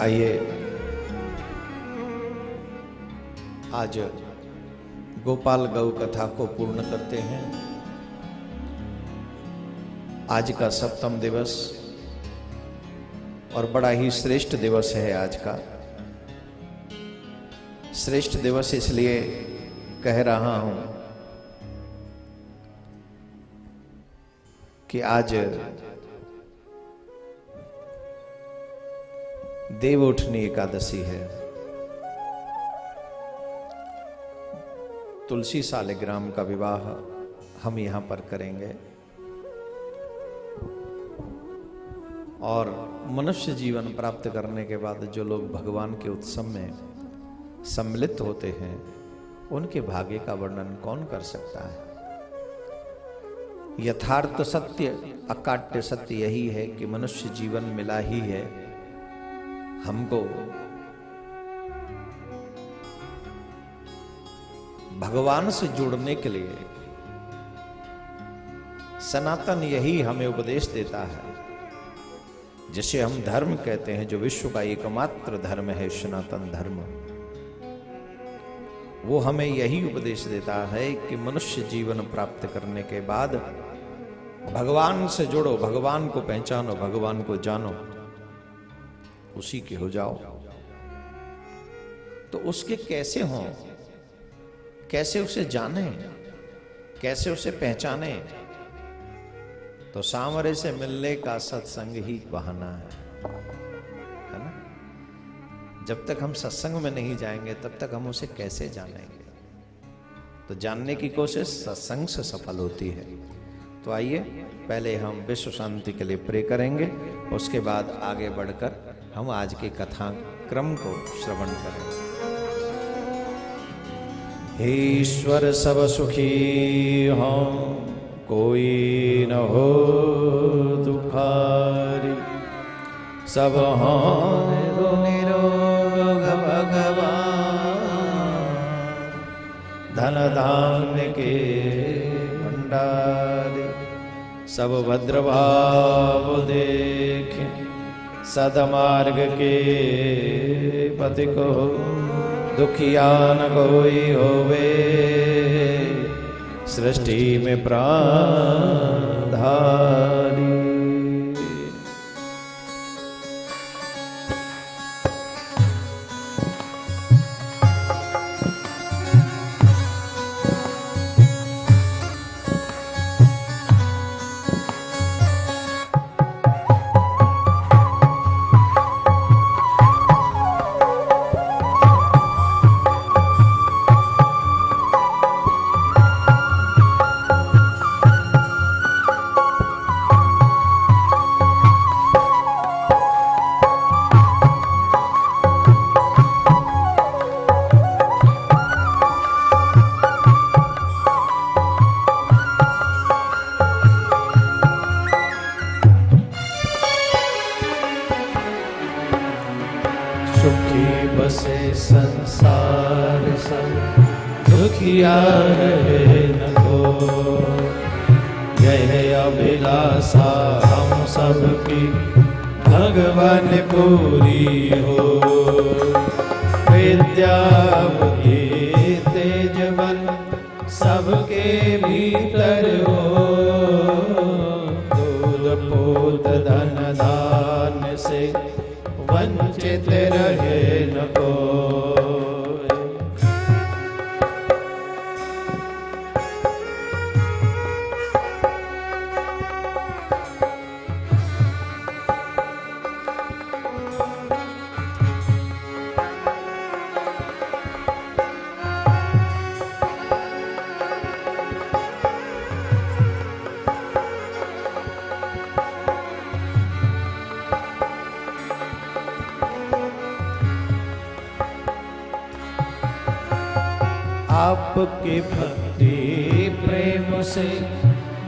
आइए आज गोपाल गौ कथा को पूर्ण करते हैं। आज का सप्तम दिवस और बड़ा ही श्रेष्ठ दिवस है। आज का श्रेष्ठ दिवस इसलिए कह रहा हूं कि आज देवउठनी एकादशी है। तुलसी सालिग्राम का विवाह हम यहां पर करेंगे और मनुष्य जीवन प्राप्त करने के बाद जो लोग भगवान के उत्सव में सम्मिलित होते हैं उनके भाग्य का वर्णन कौन कर सकता है। यथार्थ सत्य अकाट्य सत्य यही है कि मनुष्य जीवन मिला ही है हमको भगवान से जुड़ने के लिए। सनातन यही हमें उपदेश देता है, जिसे हम धर्म कहते हैं, जो विश्व का एकमात्र धर्म है सनातन धर्म। वो हमें यही उपदेश देता है कि मनुष्य जीवन प्राप्त करने के बाद भगवान से जुड़ो, भगवान को पहचानो, भगवान को जानो, उसी के हो जाओ। तो उसके कैसे हों, कैसे उसे जाने, कैसे उसे पहचाने? तो सांवरे से मिलने का सत्संग ही बहाना है ना। जब तक हम सत्संग में नहीं जाएंगे तब तक हम उसे कैसे जानेंगे। तो जानने की कोशिश सत्संग से सफल होती है। तो आइए पहले हम विश्व शांति के लिए प्रे करेंगे, उसके बाद आगे बढ़कर हम आज के कथा क्रम को श्रवण करेंगे। हे ईश्वर सब सुखी हो, कोई न हो दुखारी, सब हो निरोग भगवान, धन धान्य के भंडारी, सब भद्र भाव देखे, सदमार्ग के पति को दुखिया न कोई होवे, सृष्टि में प्राण धारी। संसार सब दुखिया रहे न को, यह अभिलाषा हम सबकी भगवान पूरी हो। विद्या बुद्धि तेज बल सबके भीतर हो, दूध पूत धन धान से वंचित रहे न कोई। आपके भक्ति प्रेम से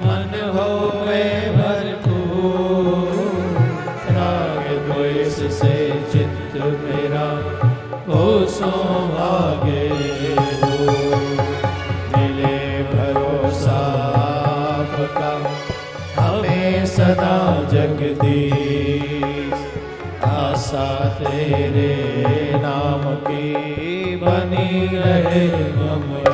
मन होवे भरपूर, राग द्वेष से चित्त मेरा हो सौभाग्य हो। मिले भरोसा आपका हमें सदा जगदीश, आशा तेरे नाम की बनी रहे हमें।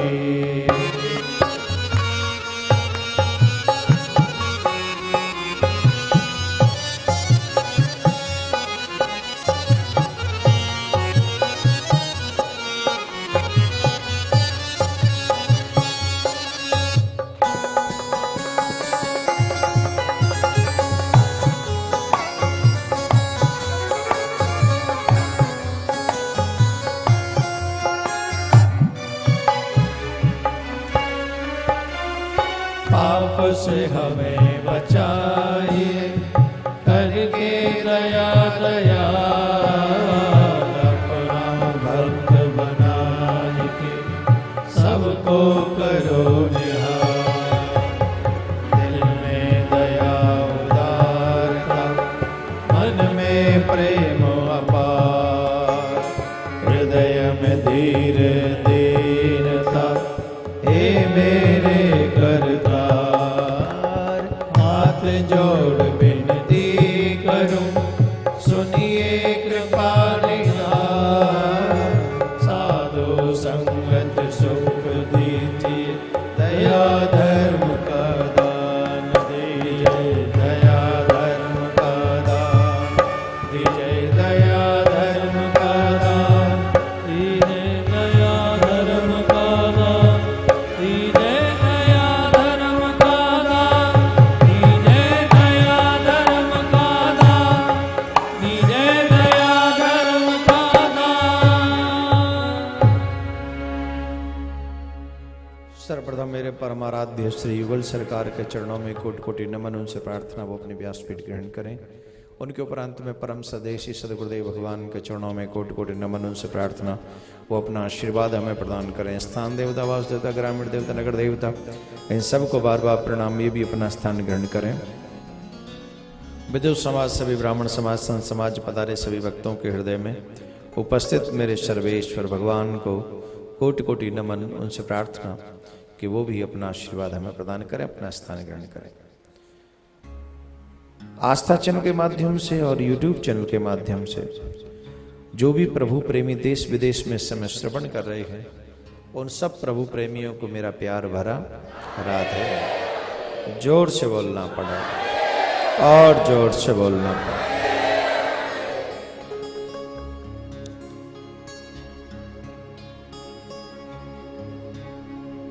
पाप से हमें बचाइए करके दया दया, अपना भक्त बनाए के सबको करो निहार। दिल में दया उदारता, मन में प्रेम अपार, हृदय में धीर दीनता, हे मेरे करतार। हाथ जोड़ विनती करूं, सुनिए कृपा निधान। साधु संगत सुख दीजिए, दया धर्म का दान दीजिए। दया धर्म का दान दीजिए, दया धर्म का दान दीजिए। दया धर्म का दान दीजिए, दया धर्म का दान दीजिए। दया धर्म का दान दीजिए, दया धर्म का दान। सर्वप्रथम मेरे परमाराध्य श्री युगल सरकार के चरणों में कोटि कोटि नमन। उनसे प्रार्थना वो अपने व्यासपीठ ग्रहण करें। उनके उपरांत में परम सदेशी सदगुरुदेव भगवान के चरणों में कोटि कोटि नमन। उनसे प्रार्थना वो अपना आशीर्वाद हमें प्रदान करें। स्थान देवता, वास देवता, ग्रामीण देवता, नगर देवता, इन सबको बार बार प्रणाम। ये भी अपना स्थान ग्रहण करें। विद्युत समाज, सभी ब्राह्मण समाज, संत समाज पधारे सभी भक्तों के हृदय में उपस्थित मेरे सर्वेश्वर भगवान को कोटि कोटि नमन। उनसे प्रार्थना कि वो भी अपना आशीर्वाद हमें प्रदान करें, अपना स्थान ग्रहण करें। आस्था चैनल के माध्यम से और YouTube चैनल के माध्यम से जो भी प्रभु प्रेमी देश विदेश में इस समय श्रवण कर रहे हैं, उन सब प्रभु प्रेमियों को मेरा प्यार भरा राधे। जोर से बोलना पड़ा और जोर से बोलना पड़ा।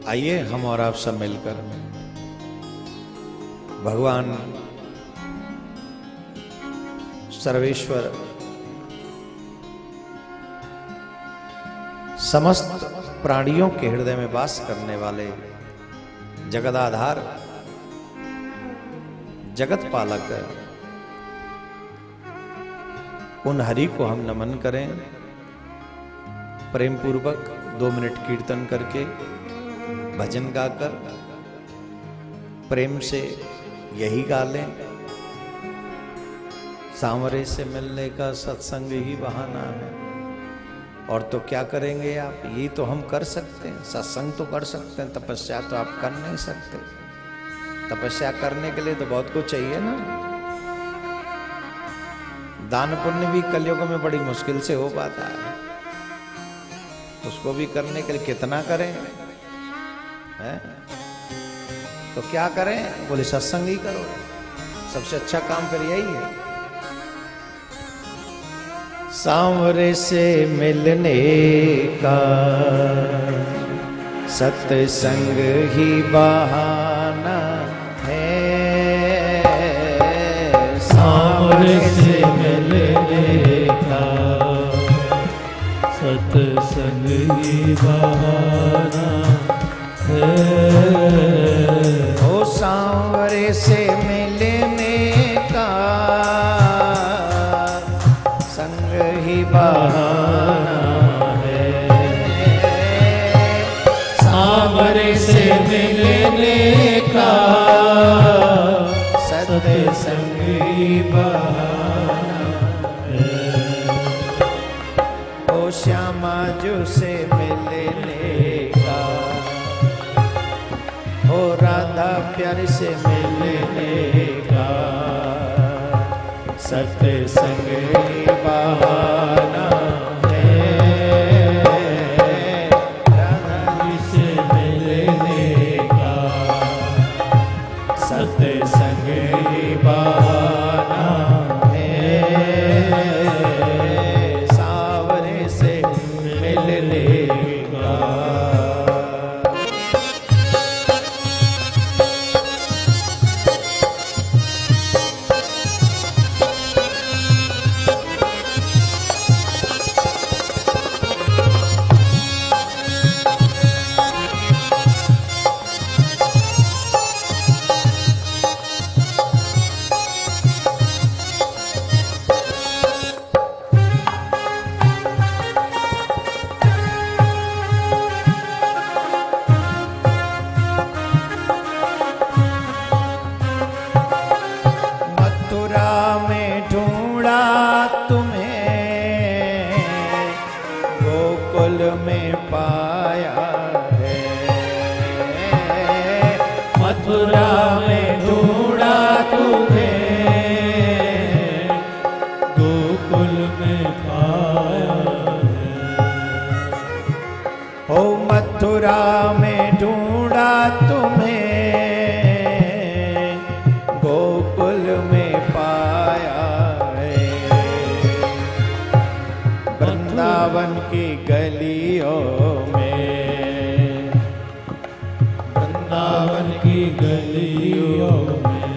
आइए हम और आप सब मिलकर भगवान सर्वेश्वर समस्त प्राणियों के हृदय में वास करने वाले जगदाधार, जगत पालक उन हरि को हम नमन करें। प्रेम पूर्वक 2 मिनट कीर्तन करके, भजन गाकर प्रेम से यही गा लें, सांवरे से मिलने का सत्संग ही बहाना है। और तो क्या करेंगे आप? ये तो हम कर सकते हैं, सत्संग तो कर सकते हैं, तपस्या तो आप कर नहीं सकते। तपस्या करने के लिए तो बहुत कुछ चाहिए ना। दान पुण्य भी कलयुग में बड़ी मुश्किल से हो पाता है। उसको भी करने के लिए कितना करें है? तो क्या करें? बोले सत्संग ही करो, सबसे अच्छा काम फिर यही है। सांवरे से मिलने का सत्संग ही बहाना है। सांवरे से मिलने का सत्संग ही बहाना है। ओ सांवरे से मिलने का संग ही बहाना है। सांवरे से मिलने का सत्संग ही बहाना है। ओ श्यामा जो से मिलने का, ओ राधा प्यारे से मिलने का सत्संग ही बहाना है, राधा से मिलने का। सत्संग ही बहाना है, सावरे से मिलने का। मथुरा में ढूंढा तुम्हें, गोकुल में पाया है। ओ मथुरा में ढूंढा तुम्हें, गोकुल में पाया है। वृंदावन की गलियों में, वृंदावन की गलियों में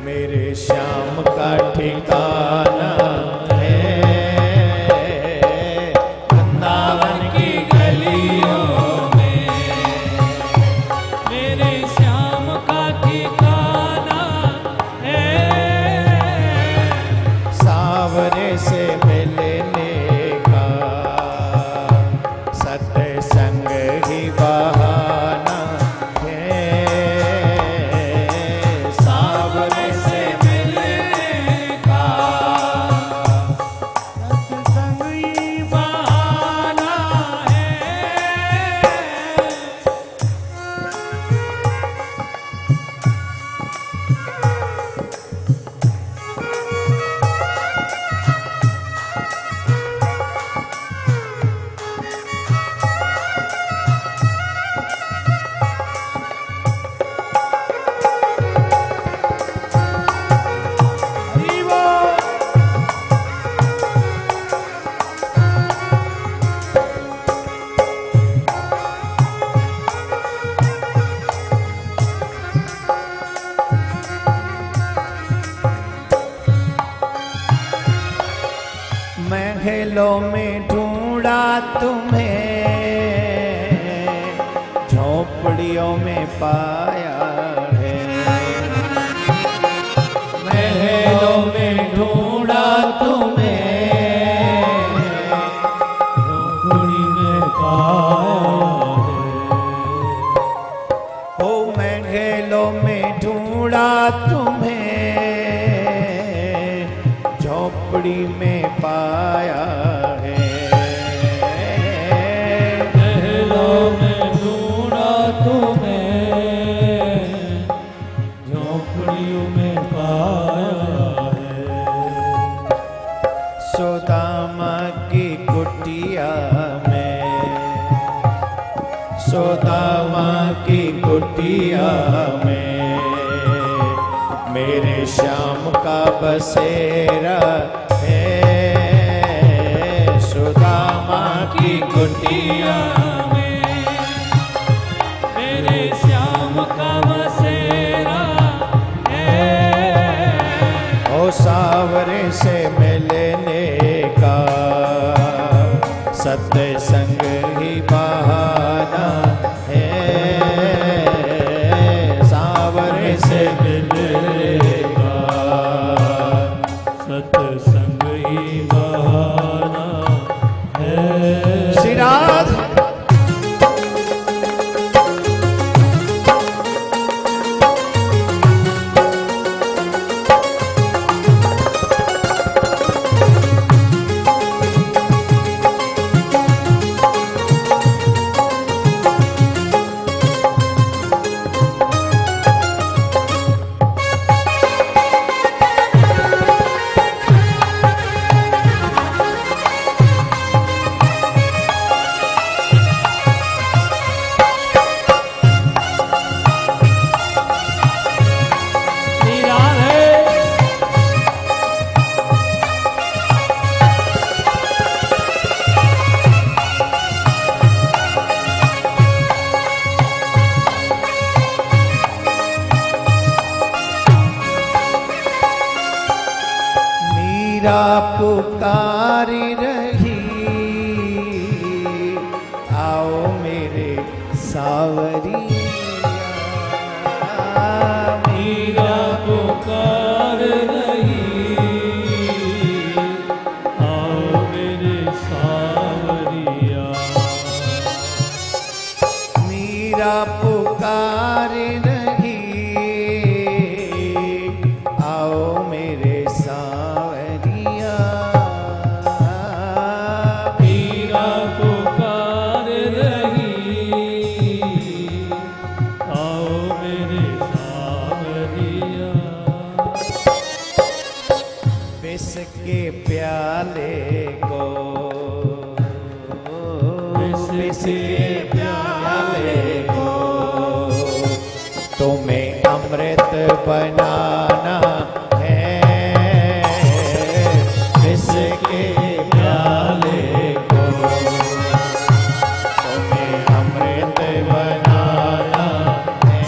मेरे श्याम का ठिकाना है। वृंदावन की गलियों में मेरे श्याम का ठिकाना है। सावरे से मिलने का सत्संग ही बहाना है। सावरे से मिलने का सत्संग ही बहाना है। हरि बोल। महलों में ढूंढा तुम्हें, झोपड़ियों में पाया है। महलों में ढूंढा तुम्हें, झोपड़ी में पाया है। ओ महलों में ढूंढा तुम्हें, झोपड़ी में पाया है। महलों में ढूंढा तुम्हें, झोपड़ियों में पाया है। सुदामा की कुटिया में, सुदामा की कुटिया में मेरे श्याम का बसेरा है। सुदामा की कुटिया में मेरे श्याम का बसेरा है। ओ सावरे से मिलने का सत्संग ही बहाना है। सावरे से मिलने का सत्संग ही बहाना है। श्री राधे। मीरा पुकारी रही, आओ मेरे सावरिया। मीरा पुकार रही, आओ मेरे सावरिया। मीरा पुकार रही, आओ मेरे सावरिया। मीरा पुकार रही, आओ मेरे सावरिया। विष के प्याले को, विष के प्याले को तुम्हें अमृत बनाना है। विष के प्याले को तुम्हें अमृत बनाना है।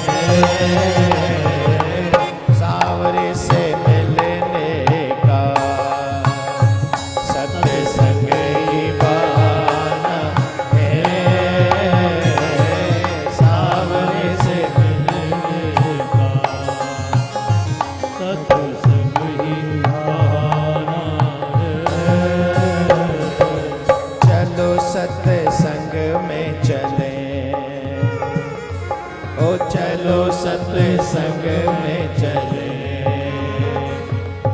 सावरे से मिलने का सत्संग ही बहाना है। सावरे से मिलने का सत्संग ही बहाना है। चलो सत्संग में चले, ओ चलो सत्संग में चले।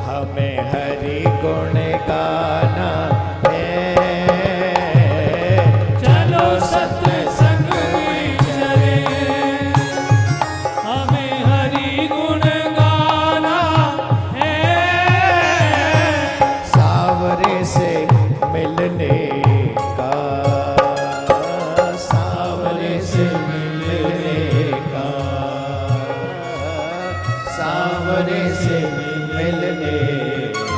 हमें हरि गुण गाना है। चलो सत्संग में चले, हमें हरि गुण गाना है। सावरे से मिलने का, सावरे से मिलने का, सावरे से मिलने का।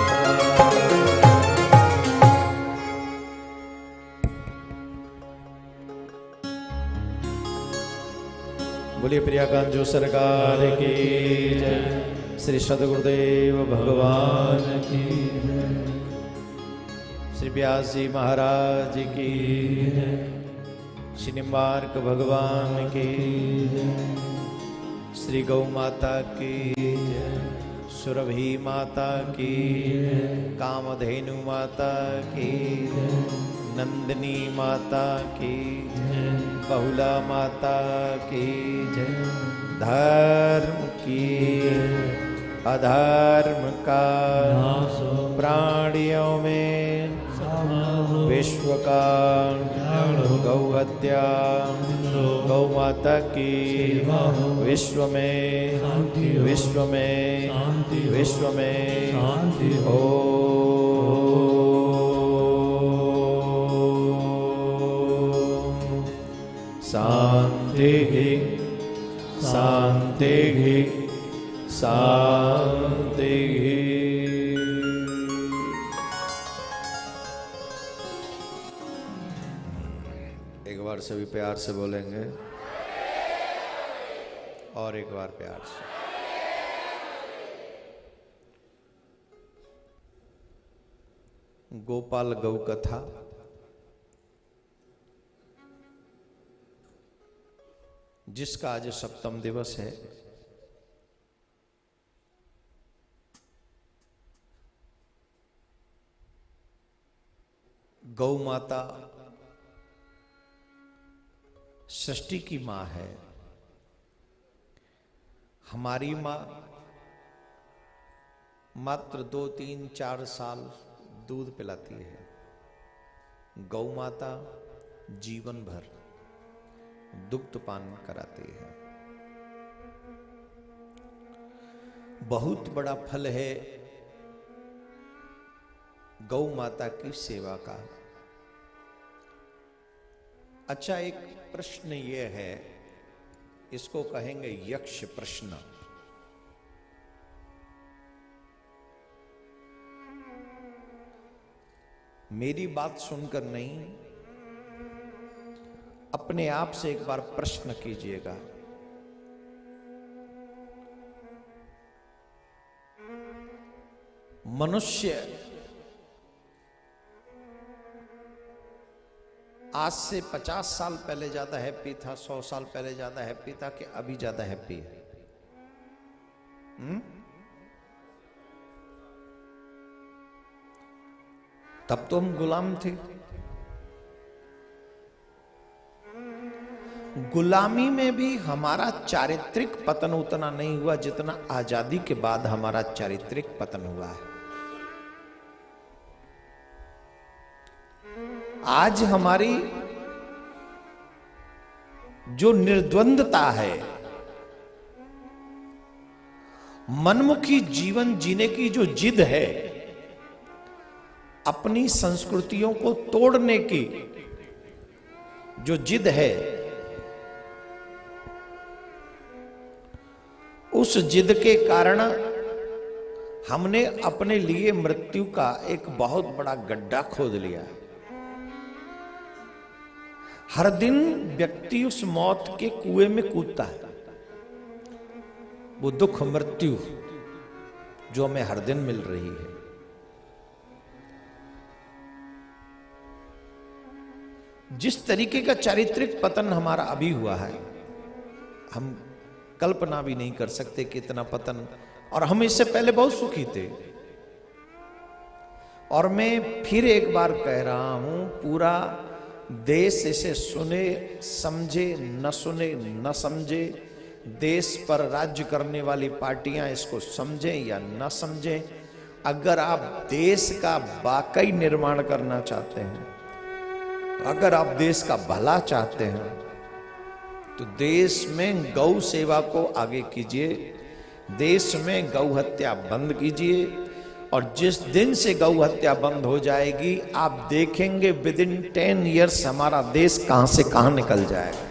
बोलिए प्रियाकांजो सरकार की जय। श्री सद्गुरुदेव भगवान की जय। श्री व्यास जी महाराज की जय। श्री निम्बार्क भगवान की जय। श्री गौ माता की जय। सुरभि माता की जय। कामधेनु माता की जय। नंदिनी माता की जय। बहुला माता की जय। धर्म की अधर्म का प्राणियों में विश्व का गौ हत्या, गौ माता की विश्व में, विश्व में, विश्व में ओ शांति ही, शांति ही, शांति ही। एक बार सभी प्यार से बोलेंगे और एक बार प्यार से। गोपाल गौ कथा जिसका आज सप्तम दिवस है, गौ माता सृष्टि की मां है, हमारी मां। मात्र 2, 3, 4 साल दूध पिलाती है। गौ माता जीवन भर दुग्ध पान कराती है। बहुत बड़ा फल है गौ माता की सेवा का। अच्छा, एक प्रश्न ये है, इसको कहेंगे यक्ष प्रश्न। मेरी बात सुनकर नहीं, अपने आप से एक बार प्रश्न कीजिएगा। मनुष्य आज से 50 साल पहले ज्यादा हैप्पी था, 100 साल पहले ज्यादा हैप्पी था, कि अभी ज्यादा हैप्पी है? तब तो हम गुलाम थे। गुलामी में भी हमारा चारित्रिक पतन उतना नहीं हुआ जितना आजादी के बाद हमारा चारित्रिक पतन हुआ है। आज हमारी जो निर्द्वंदता है, मनमुखी जीवन जीने की जो जिद है, अपनी संस्कृतियों को तोड़ने की जो जिद है, उस जिद के कारण हमने अपने लिए मृत्यु का एक बहुत बड़ा गड्ढा खोद लिया है। हर दिन व्यक्ति उस मौत के कुएं में कूदता है। वो दुख मृत्यु जो हमें हर दिन मिल रही है। जिस तरीके का चारित्रिक पतन हमारा अभी हुआ है, हम कल्पना भी नहीं कर सकते कि इतना पतन, और हम इससे पहले बहुत सुखी थे। और मैं फिर एक बार कह रहा हूं, पूरा देश इसे सुने समझे न सुने न समझे, देश पर राज्य करने वाली पार्टियां इसको समझें या न समझें, अगर आप देश का वाकई निर्माण करना चाहते हैं, अगर आप देश का भला चाहते हैं, तो देश में गौ सेवा को आगे कीजिए, देश में गौ हत्या बंद कीजिए। और जिस दिन से गौ हत्या बंद हो जाएगी, आप देखेंगे विद इन 10 ईयर्स हमारा देश कहां से कहां निकल जाएगा।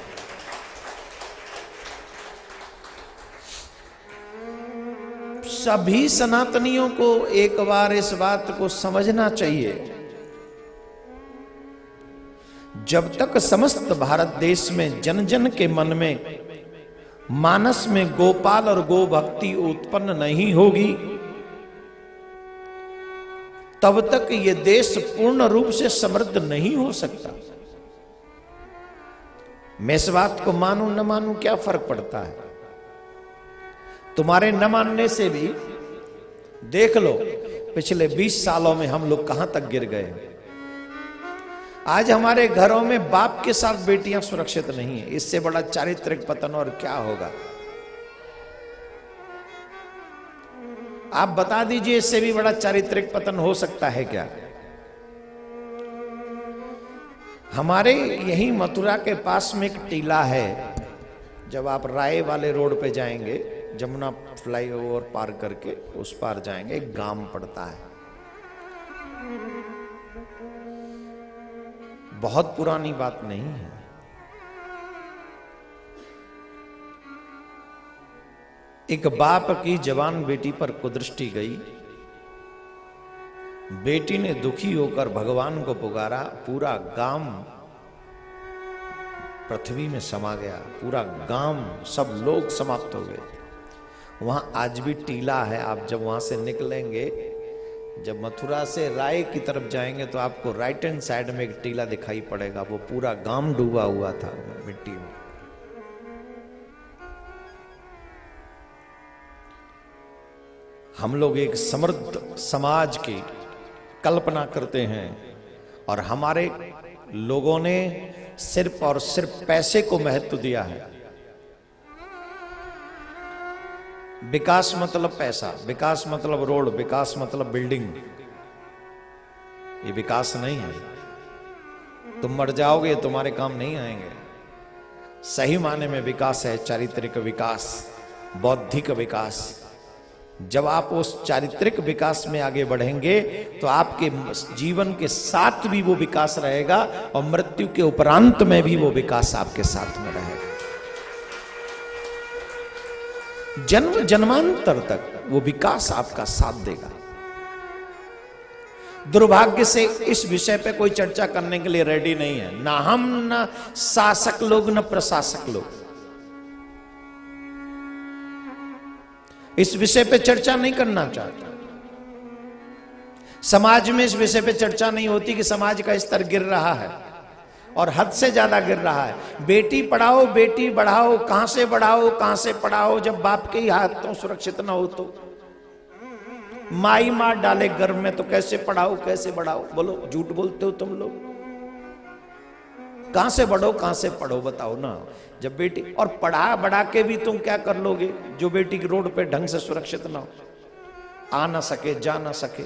सभी सनातनियों को एक बार इस बात को समझना चाहिए, जब तक समस्त भारत देश में जन जन के मन में, मानस में गोपाल और गो भक्ति उत्पन्न नहीं होगी, तब तक ये देश पूर्ण रूप से समृद्ध नहीं हो सकता। मैं इस बात को मानूं न मानूं क्या फर्क पड़ता है? तुम्हारे न मानने से भी देख लो पिछले 20 सालों में हम लोग कहां तक गिर गए। आज हमारे घरों में बाप के साथ बेटियां सुरक्षित नहीं है। इससे बड़ा चारित्रिक पतन और क्या होगा? आप बता दीजिए, इससे भी बड़ा चारित्रिक पतन हो सकता है क्या? हमारे यही मथुरा के पास में एक टीला है। जब आप राय वाले रोड पे जाएंगे, जमुना फ्लाईओवर पार करके उस पार जाएंगे, एक गांव पड़ता है। बहुत पुरानी बात नहीं है। एक बाप की जवान बेटी पर कुदृष्टि गई। बेटी ने दुखी होकर भगवान को पुकारा। पूरा गांव पृथ्वी में समा गया, पूरा गांव, सब लोग समाप्त हो गए। वहां आज भी टीला है। आप जब वहां से निकलेंगे, जब मथुरा से राय की तरफ जाएंगे, तो आपको राइट हैंड साइड में एक टीला दिखाई पड़ेगा। वो पूरा गांव डूबा हुआ था मिट्टी में। हम लोग एक समृद्ध समाज की कल्पना करते हैं, और हमारे लोगों ने सिर्फ और सिर्फ पैसे को महत्व दिया है। विकास मतलब पैसा, विकास मतलब रोड, विकास मतलब बिल्डिंग। ये विकास नहीं है। तुम मर जाओगे, तुम्हारे काम नहीं आएंगे। सही माने में विकास है चारित्रिक विकास, बौद्धिक विकास। जब आप उस चारित्रिक विकास में आगे बढ़ेंगे, तो आपके जीवन के साथ भी वो विकास रहेगा, और मृत्यु के उपरांत में भी वो विकास आपके साथ में रहेगा। जन्म जन्मांतर तक वो विकास आपका साथ देगा। दुर्भाग्य से इस विषय पे कोई चर्चा करने के लिए रेडी नहीं है। ना हम, ना शासक लोग, ना प्रशासक लोग इस विषय पे चर्चा नहीं करना चाहता। समाज में इस विषय पे चर्चा नहीं होती कि समाज का स्तर गिर रहा है। और हद से ज्यादा गिर रहा है। बेटी पढ़ाओ बेटी बढ़ाओ, कहां से बढ़ाओ कहां से पढ़ाओ, जब बाप के ही हाथों सुरक्षित ना हो तो। माई मार डाले गर्भ में तो कैसे पढ़ाओ कैसे बढ़ाओ? बोलो, झूठ बोलते हो तुम लोग। कहां से बढ़ो कहां से पढ़ो बताओ ना। जब बेटी, और पढ़ा बढ़ा के भी तुम क्या कर लोगे जो बेटी की रोड पे ढंग से सुरक्षित ना हो, आ ना सके जा ना सके।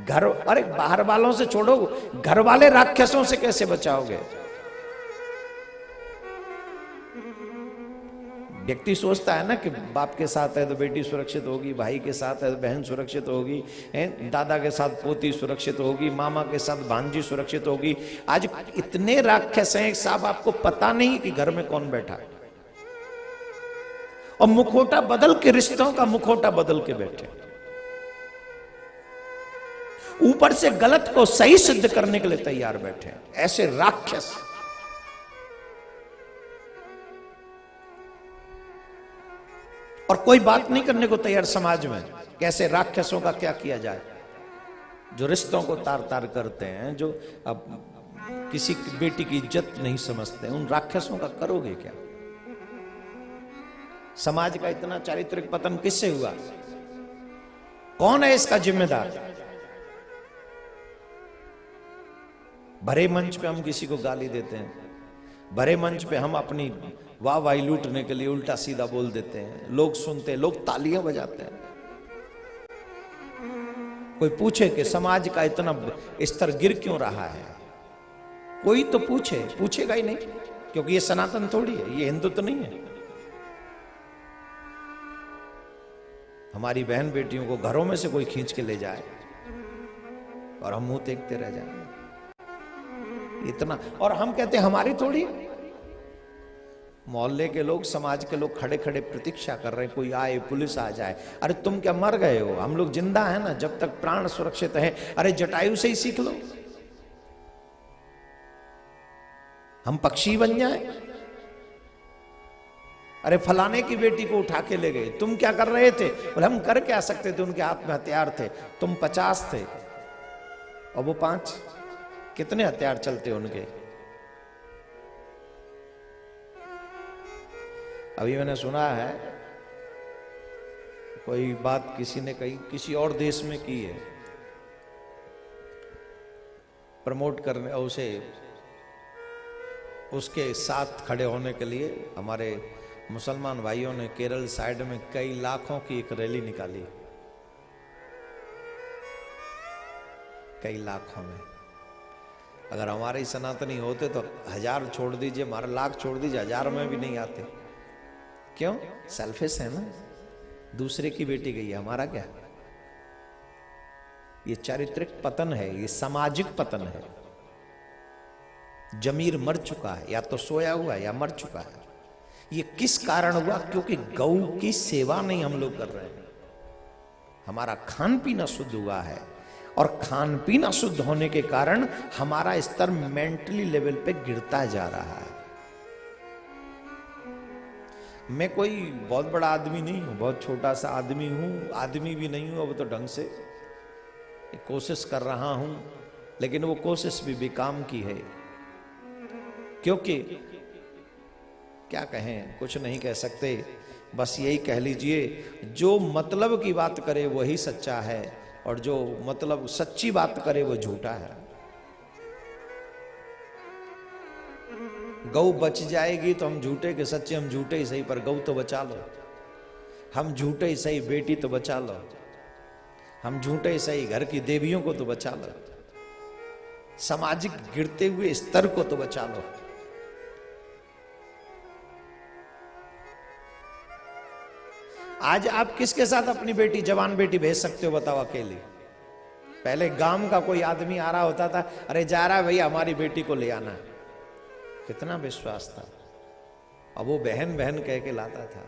घर, अरे बाहर वालों से छोड़ो, घर वाले राक्षसों से कैसे बचाओगे? व्यक्ति सोचता है ना कि बाप के साथ है तो बेटी सुरक्षित होगी, भाई के साथ है तो बहन सुरक्षित होगी, दादा के साथ पोती सुरक्षित होगी, मामा के साथ भांजी सुरक्षित होगी। आज इतने राक्षस हैं साहब, आपको पता नहीं कि घर में कौन बैठा है। और मुखौटा बदल के, रिश्तों का मुखौटा बदल के बैठे, ऊपर से गलत को सही सिद्ध करने के लिए तैयार बैठे। ऐसे राक्षस। और कोई बात नहीं करने को तैयार समाज में, कैसे राक्षसों का क्या किया जाए, जो रिश्तों को तार तार करते हैं, जो अब किसी बेटी की इज्जत नहीं समझते, उन राक्षसों का करोगे क्या? समाज का इतना चारित्रिक पतन किससे हुआ? कौन है इसका जिम्मेदार? भरे मंच पे हम किसी को गाली देते हैं, भरे मंच पे हम अपनी वाह वाही लूटने के लिए उल्टा सीधा बोल देते हैं, लोग सुनते हैं, लोग तालियां बजाते हैं। कोई पूछे कि समाज का इतना स्तर गिर क्यों रहा है? कोई तो पूछेगा ही नहीं, क्योंकि ये सनातन थोड़ी है, ये हिंदू तो नहीं है। हमारी बहन बेटियों को घरों में से कोई खींच के ले जाए और हम मुंह देखते रह जाए, इतना। और हम कहते हैं हमारी थोड़ी। मोहल्ले के लोग, समाज के लोग खड़े खड़े प्रतीक्षा कर रहे हैं कोई आए, पुलिस आ जाए। अरे तुम क्या मर गए हो? हम लोग जिंदा है ना, जब तक प्राण सुरक्षित है। अरे जटायु से ही सीख लो, हम पक्षी बन जाए। अरे फलाने की बेटी को उठा के ले गए, तुम क्या कर रहे थे? बोले हम कर क्या सकते थे, उनके हाथ में हथियार थे, तुम 50 थे और वो 5, कितने हथियार चलते उनके? अभी मैंने सुना है कोई बात किसी ने कही, किसी और देश में की है, प्रमोट करने, उसे उसके साथ खड़े होने के लिए हमारे मुसलमान भाइयों ने केरल साइड में कई लाखों की एक रैली निकाली, कई लाखों में। अगर हमारे सनातनी होते तो 1000 छोड़ दीजिए, हमारा लाख छोड़ दीजिए, 1000 में भी नहीं आते। क्यों? सेल्फिश है ना, दूसरे की बेटी गई है, हमारा क्या? ये चारित्रिक पतन है, ये सामाजिक पतन है। जमीर मर चुका है, या तो सोया हुआ है या मर चुका है। ये किस कारण हुआ? क्योंकि गौ की सेवा नहीं हम लोग कर रहे हैं। हमारा खान पीना शुद्ध हुआ है, और खान पीना शुद्ध होने के कारण हमारा स्तर मेंटली लेवल पे गिरता जा रहा है। मैं कोई बहुत बड़ा आदमी नहीं हूं, बहुत छोटा सा आदमी हूं, आदमी भी नहीं हूं अब तो ढंग से। कोशिश कर रहा हूं, लेकिन वो कोशिश भी बेकाम की है, क्योंकि क्या कहें, कुछ नहीं कह सकते। बस यही कह लीजिए, जो मतलब की बात करे वही सच्चा है, और जो मतलब सच्ची बात करे वो झूठा है। गौ बच जाएगी तो हम झूठे के सच्चे, हम झूठे ही सही, पर गौ तो बचा लो। हम झूठे ही सही, बेटी तो बचा लो। हम झूठे ही सही, घर की देवियों को तो बचा लो। सामाजिक गिरते हुए स्तर को तो बचा लो। आज आप किसके साथ अपनी बेटी, जवान बेटी भेज सकते हो बताओ अकेली? पहले गांव का कोई आदमी आ रहा होता था, अरे जा रहा है भैया हमारी बेटी को ले आना, कितना विश्वास था। अब वो बहन बहन कह के लाता था।